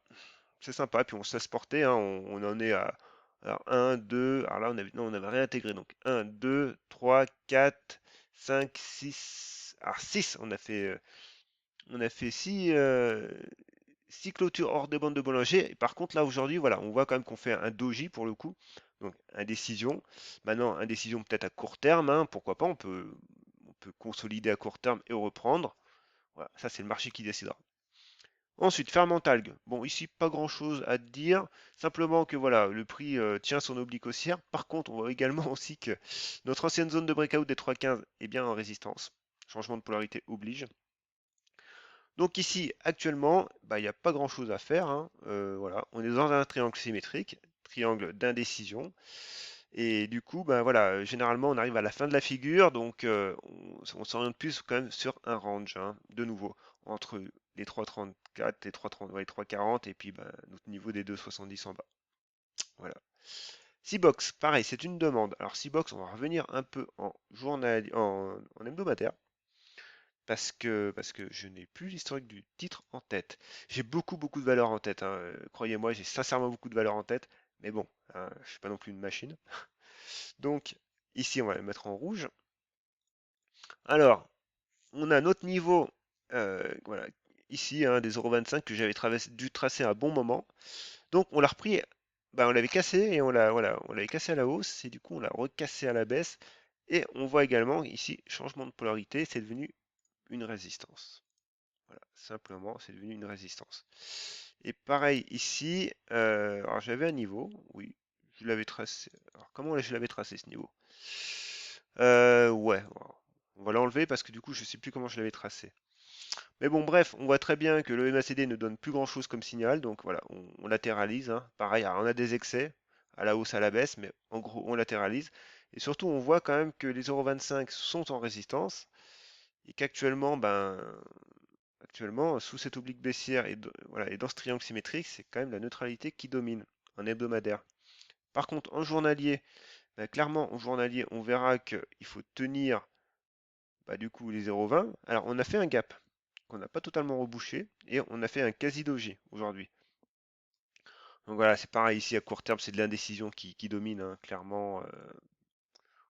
C'est sympa. Puis on se laisse porter, hein. On en est à alors 1, 2. Alors là, non, on avait réintégré. Donc un, 2, 3, 4, 5, 6. Alors 6, on a fait 6, 6 clôtures hors des bandes de Bollinger. Et par contre, là, aujourd'hui, voilà, on voit quand même qu'on fait un doji pour le coup. Donc, indécision. Maintenant, indécision peut-être à court terme, hein, pourquoi pas, on peut consolider à court terme et reprendre. Voilà, ça, c'est le marché qui décidera. Ensuite, Fermentalgue. Bon, ici, pas grand-chose à dire. Simplement que voilà, le prix tient son oblique haussière. Par contre, on voit également aussi que notre ancienne zone de breakout des 3,15 est bien en résistance. Changement de polarité oblige. Donc ici, actuellement, bah, il n'y a pas grand-chose à faire, hein. Voilà, on est dans un triangle symétrique, triangle d'indécision. Et du coup, ben voilà, généralement, on arrive à la fin de la figure, donc on s'oriente plus quand même sur un range, hein, de nouveau, entre les 3,34, les 3,30, ouais, les 3,40 et puis ben, notre niveau des 2,70 en bas. Voilà. C-Box, pareil, c'est une demande. Alors C-Box, on va revenir un peu en journal, en hebdomadaire, parce que je n'ai plus l'historique du titre en tête. J'ai beaucoup de valeurs en tête, hein, croyez-moi, j'ai sincèrement beaucoup de valeurs en tête, mais bon, hein, je suis pas non plus une machine. Donc ici, on va le mettre en rouge. Alors, on a notre niveau, voilà, ici, hein, des 0,25 que j'avais dû tracer à un bon moment. Donc on l'a repris, bah, on l'avait cassé et voilà, on l'avait cassé à la hausse et du coup on l'a recassé à la baisse. Et on voit également ici, changement de polarité, c'est devenu une résistance. Voilà, simplement, c'est devenu une résistance. Et pareil ici, alors j'avais un niveau, oui, je l'avais tracé. Alors comment je l'avais tracé ce niveau? Ouais, on va l'enlever parce que du coup je sais plus comment je l'avais tracé. Mais bon, bref, on voit très bien que le MACD ne donne plus grand-chose comme signal, donc voilà, on latéralise, hein. Pareil, alors on a des excès, à la hausse, à la baisse, mais en gros, on latéralise. Et surtout, on voit quand même que les 0,25 sont en résistance, et qu'actuellement, actuellement, sous cette oblique baissière voilà, et dans ce triangle symétrique, c'est quand même la neutralité qui domine en hebdomadaire. Par contre, en journalier, clairement, en journalier, on verra qu'il faut tenir du coup les 0,20. Alors, on a fait un gap qu'on n'a pas totalement rebouché et on a fait un quasi-doji aujourd'hui. Donc voilà, c'est pareil ici à court terme, c'est de l'indécision qui domine, hein, clairement.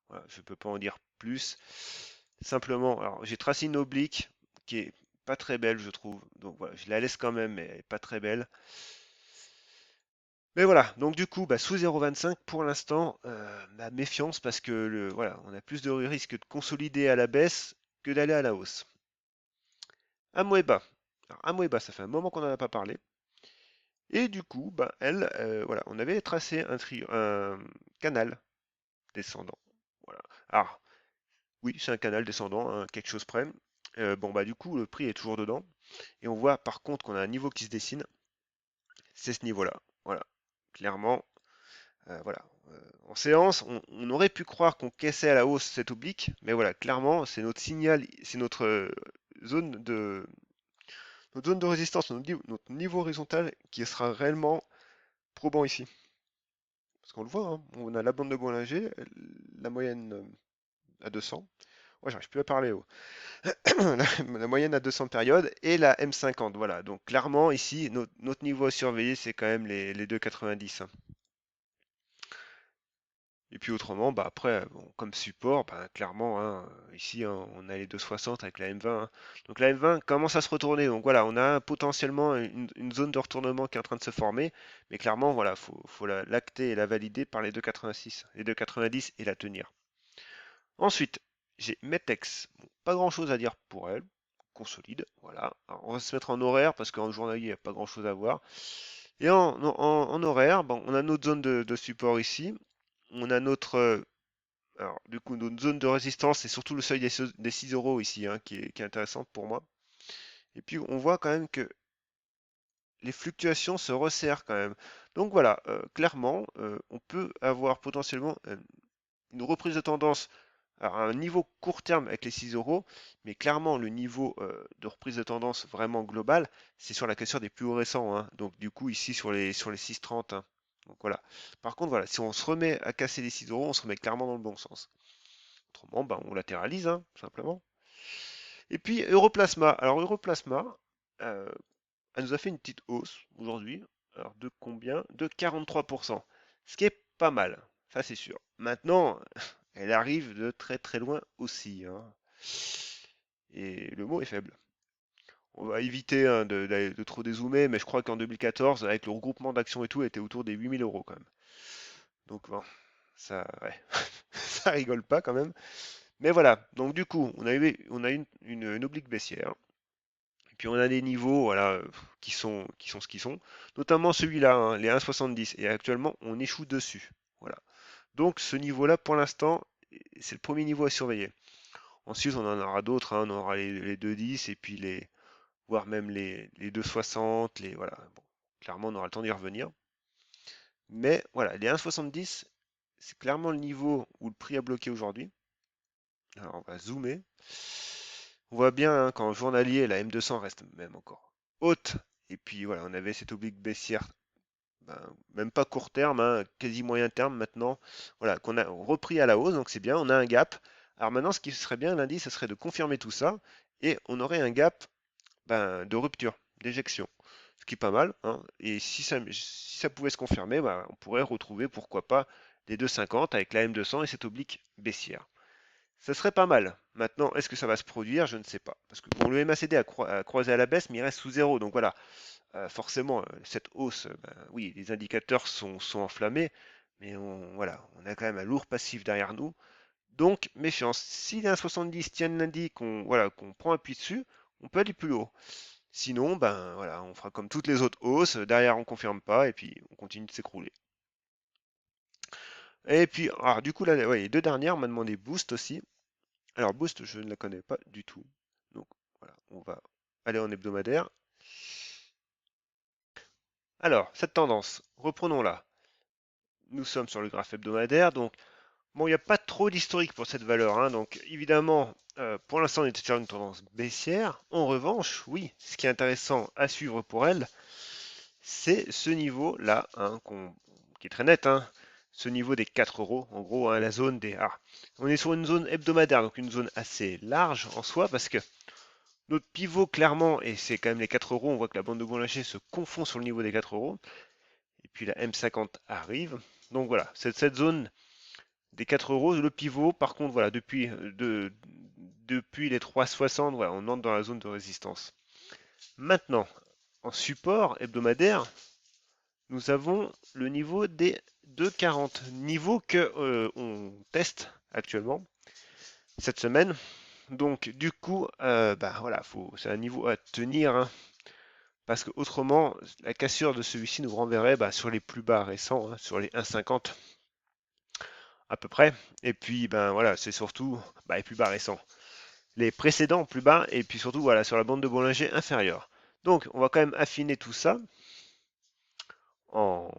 Voilà, je ne peux pas en dire plus. Simplement, alors j'ai tracé une oblique qui est pas très belle, je trouve. Donc voilà, je la laisse quand même, mais elle est pas très belle. Mais voilà, donc du coup, sous 0,25 pour l'instant, méfiance parce que voilà, on a plus de risque de consolider à la baisse que d'aller à la hausse. Amoeba. Alors Amoeba, ça fait un moment qu'on n'en a pas parlé. Et du coup, elle, voilà, on avait tracé un canal descendant. Voilà. Alors, oui, c'est un canal descendant, hein, quelque chose près. Bon, du coup, le prix est toujours dedans. Et on voit par contre qu'on a un niveau qui se dessine. C'est ce niveau-là. Voilà. Clairement, voilà. En séance, on aurait pu croire qu'on caissait à la hausse cette oblique, mais voilà, clairement, c'est notre signal, c'est zone de, notre zone de résistance, notre niveau horizontal qui sera réellement probant ici. Parce qu'on le voit, hein, on a la bande de Bollinger, la moyenne à 200. Ouais, j'arrive plus à parler. Oh. La moyenne à 200 périodes et la M50. Voilà, donc clairement ici, notre niveau à surveiller, c'est quand même les 2,90, hein. Et puis autrement, après, bon, comme support, clairement, hein, ici, hein, on a les 2,60 avec la M20, hein. Donc la M20 commence à se retourner. Donc voilà, on a potentiellement une zone de retournement qui est en train de se former. Mais clairement, voilà, faut l'acter et la valider par les 2,86, les 2,90 et la tenir. Ensuite, j'ai Metex. Bon, pas grand-chose à dire pour elle. Consolide, voilà. Alors, on va se mettre en horaire parce qu'en journalier, il n'y a pas grand-chose à voir. Et en horaire, bon, on a notre zone de support ici. On a alors, du coup, notre zone de résistance, c'est surtout le seuil des 6 euros ici, hein, qui est intéressant pour moi. Et puis, on voit quand même que les fluctuations se resserrent quand même. Donc voilà, clairement, on peut avoir potentiellement une reprise de tendance à un niveau court terme avec les 6 euros, mais clairement le niveau de reprise de tendance vraiment global, c'est sur la cassure des plus hauts récents, hein. Donc du coup ici sur les 6,30, hein. Donc voilà. Par contre, voilà, si on se remet à casser les 6 euros, on se remet clairement dans le bon sens. Autrement, on latéralise, hein, tout simplement. Et puis Europlasma. Alors Europlasma, euh, elle nous a fait une petite hausse aujourd'hui. Alors de combien? De 43%. Ce qui est pas mal, ça c'est sûr. Maintenant, elle arrive de très loin aussi, hein. Et le mot est faible. On va éviter, hein, de trop dézoomer, mais je crois qu'en 2014, avec le regroupement d'actions et tout, elle était autour des 8000 euros quand même. Donc bon, ça, ouais, ça rigole pas quand même. Mais voilà, donc du coup, on a une oblique baissière. Et puis on a des niveaux, voilà, qui sont ce qu'ils sont. Notamment celui-là, hein, les 1,70. Et actuellement, on échoue dessus. Voilà. Donc ce niveau-là, pour l'instant, c'est le premier niveau à surveiller. Ensuite, on en aura d'autres, hein, on aura les 2,10 et puis voire même les 2,60, voilà. Bon, clairement, on aura le temps d'y revenir. Mais voilà, les 1,70, c'est clairement le niveau où le prix a bloqué aujourd'hui. Alors, on va zoomer. On voit bien, hein, qu'en journalier, la M200 reste même encore haute. Et puis voilà, on avait cette oblique baissière même pas court terme, hein, quasi moyen terme maintenant, voilà, qu'on a repris à la hausse, donc c'est bien, on a un gap. Alors maintenant, ce qui serait bien lundi, ce serait de confirmer tout ça, et on aurait un gap de rupture, d'éjection, ce qui est pas mal, hein. Et si ça pouvait se confirmer, on pourrait retrouver, pourquoi pas, les 2,50 avec la M200 et cette oblique baissière. Ça serait pas mal. Maintenant, est-ce que ça va se produire? Je ne sais pas. Parce que bon, le MACD a croisé à la baisse, mais il reste sous zéro. Donc voilà, forcément, cette hausse, oui, les indicateurs sont enflammés, mais voilà, on a quand même un lourd passif derrière nous. Donc, méfiance. Si les 1,70 tiennent lundi, qu'on prend appui dessus, on peut aller plus haut. Sinon, voilà, on fera comme toutes les autres hausses. Derrière, on confirme pas, et puis on continue de s'écrouler. Et puis, alors, du coup, là, ouais, les deux dernières, on m'a demandé Boost aussi. Alors Boost, je ne la connais pas du tout. Donc voilà, on va aller en hebdomadaire. Alors, cette tendance, reprenons-la. Nous sommes sur le graphe hebdomadaire, donc bon, il n'y a pas trop d'historique pour cette valeur, hein. Donc évidemment, pour l'instant, on est sur une tendance baissière. En revanche, oui, ce qui est intéressant à suivre pour elle, c'est ce niveau-là, hein, qui est très net, hein. Ce niveau des 4 euros, en gros, hein, la zone des... Ah, on est sur une zone hebdomadaire, donc une zone assez large en soi, parce que notre pivot, clairement, et c'est quand même les 4 euros, on voit que la bande de Bollinger se confond sur le niveau des 4 euros. Et puis la M50 arrive. Donc voilà, cette zone des 4 euros, le pivot, par contre, voilà, depuis les 3,60, voilà, on entre dans la zone de résistance. Maintenant, en support hebdomadaire, nous avons le niveau des 2,40, niveau que on teste actuellement cette semaine. Donc du coup, voilà, c'est un niveau à tenir, hein. Parce que autrement, la cassure de celui-ci nous renverrait sur les plus bas récents, hein, sur les 1,50 à peu près. Et puis, voilà, c'est surtout les plus bas récents. Les précédents plus bas, et puis surtout, voilà, sur la bande de Bollinger inférieure. Donc, on va quand même affiner tout ça en,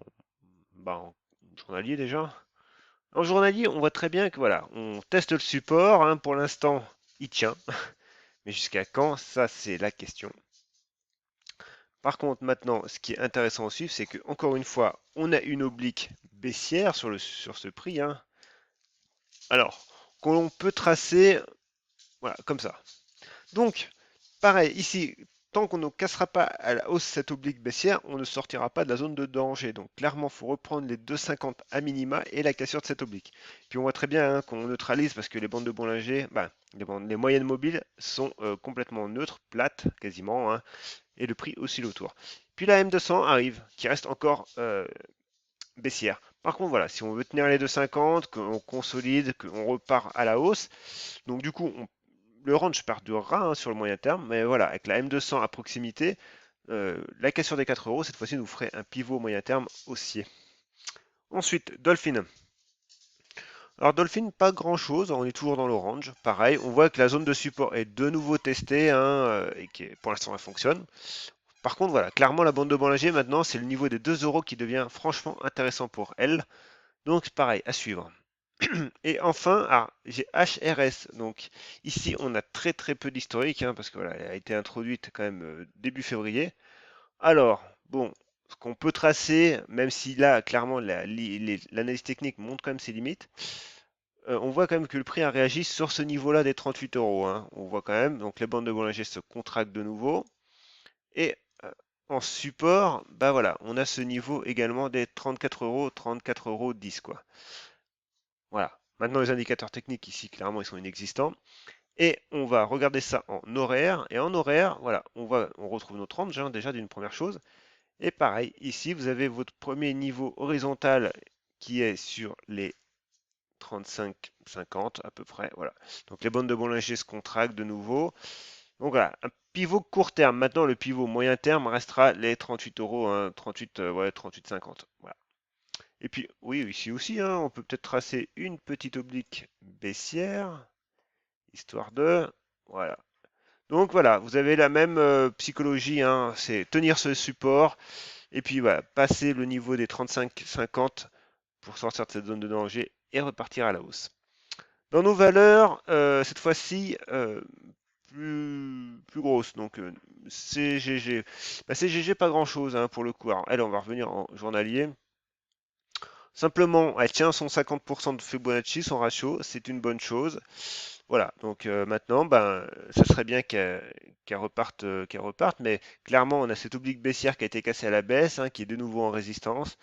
en journalier déjà. En journalier, on voit très bien que voilà, on teste le support, hein, pour l'instant, il tient. Mais jusqu'à quand? Ça, c'est la question. Par contre, maintenant, ce qui est intéressant à suivre, c'est que encore une fois, on a une oblique baissière sur ce prix, hein. Alors, qu'on peut tracer, voilà, comme ça. Donc, pareil, ici, tant qu'on ne cassera pas à la hausse cette oblique baissière, on ne sortira pas de la zone de danger. Donc, clairement, il faut reprendre les 2,50 à minima et la cassure de cette oblique. Puis, on voit très bien, hein, qu'on neutralise parce que les bandes de Bollinger, les moyennes mobiles sont complètement neutres, plates, quasiment, hein, et le prix oscille autour. Puis la M200 arrive, qui reste encore baissière. Par contre, voilà, si on veut tenir les 2,50, qu'on consolide, qu'on repart à la hausse, donc du coup, le range perdurera, hein, sur le moyen terme, mais voilà, avec la M200 à proximité, la cassure des 4 euros, cette fois-ci, nous ferait un pivot moyen terme haussier. Ensuite, Dolphin. Alors Dolphin, pas grand-chose, on est toujours dans l'orange. Pareil, on voit que la zone de support est de nouveau testée, hein, et que pour l'instant elle fonctionne. Par contre, voilà, clairement la bande de Bollinger maintenant, c'est le niveau des 2 euros qui devient franchement intéressant pour elle. Donc pareil, à suivre. Et enfin, j'ai HRS. Donc ici, on a très très peu d'historique, hein, parce que voilà, elle a été introduite quand même début février. Alors, bon, ce qu'on peut tracer, même si là, clairement, l'analyse technique montre quand même ses limites, on voit quand même que le prix a réagi sur ce niveau-là des 38 euros, hein. On voit quand même, donc les bandes de Bollinger se contractent de nouveau. Et en support, voilà, on a ce niveau également des 34 euros, 34 euros 10, quoi. Voilà. Maintenant, les indicateurs techniques ici, clairement, ils sont inexistants. Et on va regarder ça en horaire. Et en horaire, voilà, on retrouve notre range, hein, déjà d'une première chose. Et pareil, ici, vous avez votre premier niveau horizontal qui est sur les 35,50 à peu près. Voilà. Donc les bandes de Bollinger se contractent de nouveau. Donc voilà, un pivot court terme. Maintenant, le pivot moyen terme restera les 38 euros, hein, 38, ouais, 38,50. Voilà. Et puis, oui, ici aussi, hein, on peut peut-être tracer une petite oblique baissière, histoire de... Voilà. Donc voilà, vous avez la même psychologie, hein, c'est tenir ce support, et puis voilà, passer le niveau des 35,50 pour sortir de cette zone de danger et repartir à la hausse. Dans nos valeurs, cette fois-ci, plus grosse. Donc CGG. Bah, CGG, pas grand-chose hein, pour le coup. Alors, elle, on va revenir en journalier. Simplement, elle tient son 50% de Fibonacci, son ratio, c'est une bonne chose. Voilà, donc maintenant, ben, ça serait bien qu'elle reparte, mais clairement, on a cette oblique baissière qui a été cassée à la baisse, hein, qui est de nouveau en résistance.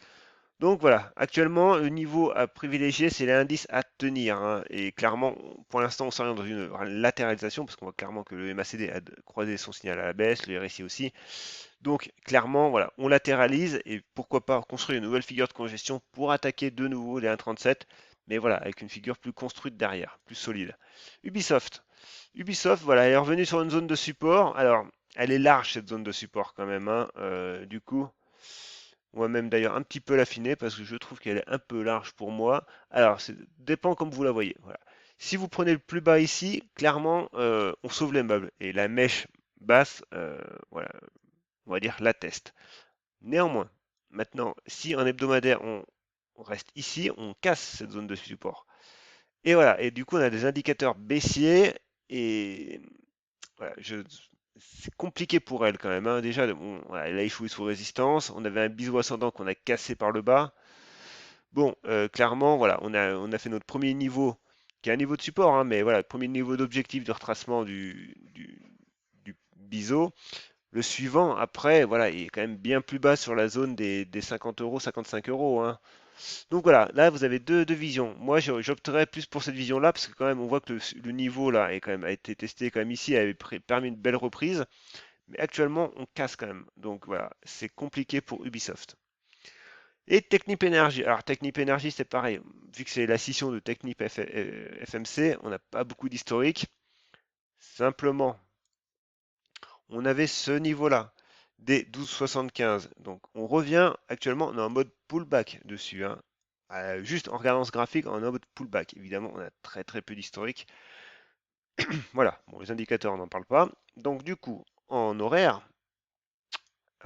Donc voilà, actuellement, le niveau à privilégier, c'est l'indice à tenir, hein. Et clairement, pour l'instant, on s'oriente dans une latéralisation, parce qu'on voit clairement que le MACD a croisé son signal à la baisse, le RSI aussi. Donc clairement, voilà, on latéralise et pourquoi pas construire une nouvelle figure de congestion pour attaquer de nouveau les 1,37, mais voilà, avec une figure plus construite derrière, plus solide. Ubisoft. Ubisoft, voilà, elle est revenue sur une zone de support. Alors, elle est large cette zone de support quand même, hein. Du coup, on va même d'ailleurs un petit peu l'affiner parce que je trouve qu'elle est un peu large pour moi. Alors, ça dépend comme vous la voyez. Voilà. Si vous prenez le plus bas ici, clairement, on sauve les meubles. Et la mèche basse, voilà, on va dire l'atteste. Néanmoins, maintenant, si en hebdomadaire on reste ici, on casse cette zone de support. Et voilà, et du coup on a des indicateurs baissiers et voilà, c'est compliqué pour elle quand même, hein. Déjà, bon, voilà, elle a échoué sous résistance, on avait un biseau ascendant qu'on a cassé par le bas. Bon, clairement, voilà, on a fait notre premier niveau, qui est un niveau de support, hein, mais voilà, premier niveau d'objectif de retracement du biseau. Le suivant, après, voilà, il est quand même bien plus bas sur la zone des 50 euros, 55 euros, hein. Donc voilà, là vous avez deux visions. Moi j'opterais plus pour cette vision-là parce que quand même on voit que le niveau là est quand même, a été testé quand même ici, avait permis une belle reprise. Mais actuellement on casse quand même. Donc voilà, c'est compliqué pour Ubisoft. Et Technip Energy. Alors Technip Energy c'est pareil. Vu que c'est la scission de Technip FMC, on n'a pas beaucoup d'historique. Simplement, on avait ce niveau-là, des 12,75. Donc on revient actuellement, on est en mode pullback dessus, hein. Juste en regardant ce graphique, on est en mode pullback. Évidemment, on a très très peu d'historique. Voilà, bon, les indicateurs, on n'en parle pas. Donc du coup, en horaire,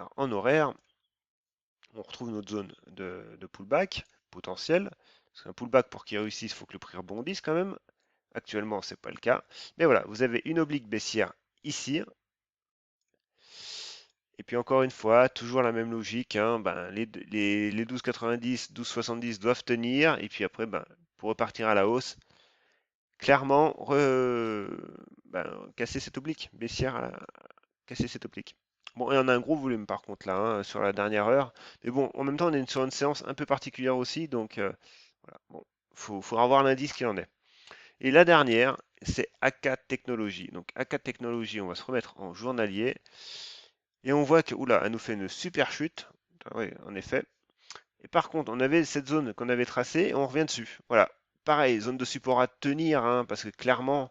on retrouve notre zone de pullback potentiel. Parce qu'un pullback, pour qu'il réussisse, il faut que le prix rebondisse quand même. Actuellement, ce n'est pas le cas. Mais voilà, vous avez une oblique baissière ici. Et puis encore une fois, toujours la même logique, hein, ben, les 12,90, 12,70 doivent tenir, et puis après, ben, pour repartir à la hausse, clairement, ben, casser cette oblique, baissière, casser cette oblique. Bon, et on a un gros volume par contre là, hein, sur la dernière heure, mais bon, en même temps, on est sur une séance un peu particulière aussi, donc voilà, bon, faudra voir l'indice qu'il en est. Et la dernière, c'est AK Technologies. Donc AK Technologies, on va se remettre en journalier. Et on voit que, oula, elle nous fait une super chute. Ah oui, en effet. Et par contre, on avait cette zone qu'on avait tracée et on revient dessus. Voilà. Pareil, zone de support à tenir, hein, parce que clairement,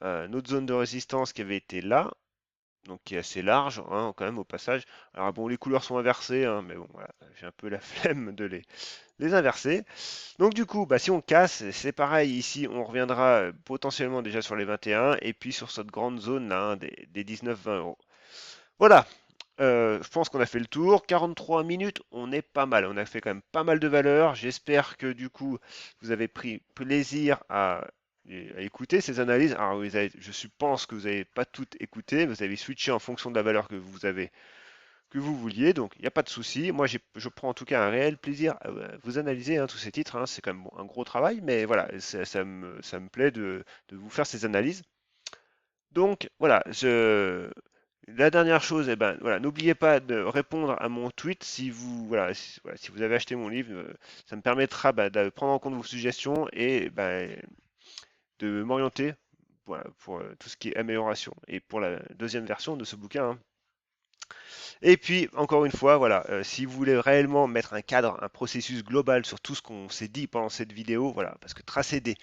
notre zone de résistance qui avait été là, donc qui est assez large, hein, quand même au passage. Alors bon, les couleurs sont inversées, hein, mais bon, voilà, j'ai un peu la flemme de les inverser. Donc du coup, bah, si on casse, c'est pareil, ici on reviendra potentiellement déjà sur les 21 et puis sur cette grande zone là, hein, des 19-20 euros. Voilà, je pense qu'on a fait le tour. 43 minutes, on est pas mal. On a fait quand même pas mal de valeurs. J'espère que du coup, vous avez pris plaisir à écouter ces analyses. Alors, je pense que vous n'avez pas toutes écouté. Vous avez switché en fonction de la valeur que vous vouliez. Donc, il n'y a pas de souci. Moi, je prends en tout cas un réel plaisir à vous analyser hein, tous ces titres, hein. C'est quand même bon, un gros travail, mais voilà, ça me plaît de vous faire ces analyses. Donc, voilà, la dernière chose, eh ben, voilà, n'oubliez pas de répondre à mon tweet si vous, voilà, si vous avez acheté mon livre, ça me permettra bah, de prendre en compte vos suggestions et bah, de m'orienter voilà, pour tout ce qui est amélioration et pour la deuxième version de ce bouquin, hein. Et puis, encore une fois, voilà, si vous voulez réellement mettre un cadre, un processus global sur tout ce qu'on s'est dit pendant cette vidéo, voilà, parce que tracer des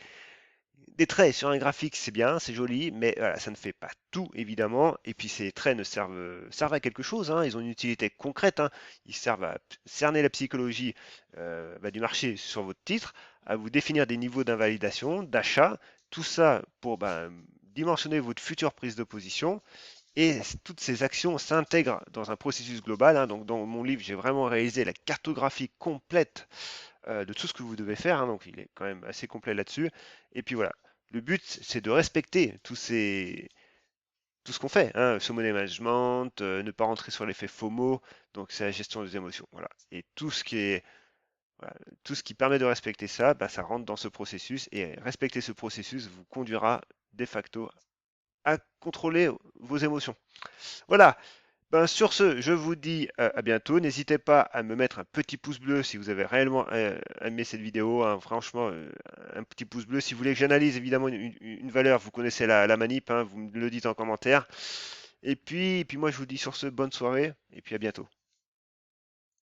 traits sur un graphique, c'est bien, c'est joli, mais voilà, ça ne fait pas tout, évidemment. Et puis ces traits servent à quelque chose, hein. Ils ont une utilité concrète, hein. Ils servent à cerner la psychologie bah, du marché sur votre titre, à vous définir des niveaux d'invalidation, d'achat, tout ça pour bah, dimensionner votre future prise de position. Et toutes ces actions s'intègrent dans un processus global, hein. Donc dans mon livre, j'ai vraiment réalisé la cartographie complète de tout ce que vous devez faire, hein, donc il est quand même assez complet là-dessus. Et puis voilà, le but c'est de respecter tout ce qu'on fait, hein, ce money management, ne pas rentrer sur l'effet FOMO, donc c'est la gestion des émotions, voilà. Et tout ce qui est, voilà, tout ce qui permet de respecter ça, bah, ça rentre dans ce processus, et respecter ce processus vous conduira de facto à contrôler vos émotions. Voilà. Ben, sur ce, je vous dis à bientôt. N'hésitez pas à me mettre un petit pouce bleu si vous avez réellement aimé cette vidéo, hein. Franchement, un petit pouce bleu. Si vous voulez que j'analyse évidemment une valeur, vous connaissez la manip, hein, vous me le dites en commentaire. Et puis moi, je vous dis sur ce, bonne soirée et puis à bientôt.